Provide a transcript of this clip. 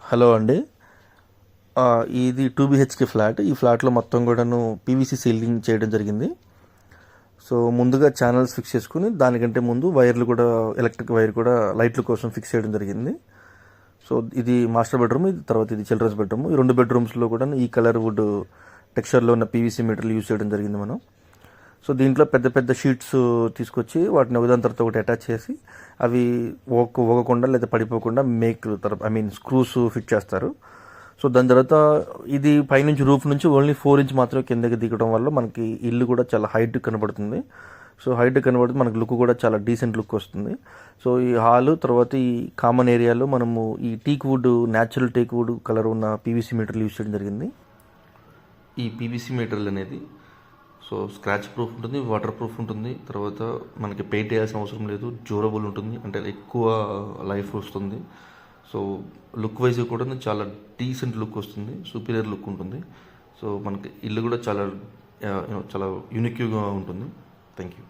Hello అండి. ఇది 2 BHK flat. ఈ ఫ్లాట్లో మొత్తం కూడాను పీవీసీ సీలింగ్ చేయడం జరిగింది. సో ముందుగా ఛానల్స్ ఫిక్స్ చేసుకుని దానికంటే ముందు వైర్లు కూడా ఎలక్ట్రిక్ వైర్ కూడా లైట్ల కోసం ఫిక్స్ చేయడం జరిగింది. సో ఇది మాస్టర్ బెడ్రూమ్, ఇది తర్వాత ఇది చిల్డ్రన్స్ బెడ్రూమ్. ఈ 2 బెడ్రూమ్స్లో కూడా ఈ కలర్ వుడ్ టెక్స్చర్లో ఉన్న పీవీసీ మెటీరియల్ యూజ్ చేయడం జరిగింది మనం. సో దీంట్లో పెద్ద పెద్ద షీట్స్ తీసుకొచ్చి వాటిని ఒకదాని ఒకటి అటాచ్ చేసి అవి ఊగకుండా లేదా పడిపోకుండా స్క్రూస్ ఫిట్ చేస్తారు. సో దాని తర్వాత ఇది పైనుంచి రూఫ్ నుంచి ఓన్లీ 4 ఇంచ్ మాత్రమే కిందకి దిగడం వల్ల మనకి ఇల్లు కూడా చాలా హైట్ కనబడుతుంది. సో హైట్ కనబడుతుంది, మనకి లుక్ కూడా చాలా డీసెంట్ లుక్ వస్తుంది. సో ఈ హాలు తర్వాత ఈ కామన్ ఏరియాలో మనము ఈ teak wood, natural teak wood colour ఉన్న పీవీసీ మెటీరియల్ యూజ్ చేయడం జరిగింది. ఈ పీవీసీ మెటీరియల్ అనేది సో స్క్రాచ్ ప్రూఫ్ ఉంటుంది, వాటర్ ప్రూఫ్ ఉంటుంది, తర్వాత మనకి పెయింట్ వేయాల్సిన అవసరం లేదు, డ్యూరబుల్ ఉంటుంది, అంటే ఎక్కువ లైఫ్ వస్తుంది. సో లుక్ వైజ్ కూడా చాలా డీసెంట్ లుక్ వస్తుంది, సూపీరియర్ లుక్ ఉంటుంది. సో మనకి ఇల్లు కూడా చాలా చాలా యూనిక్గా ఉంటుంది. Thank you.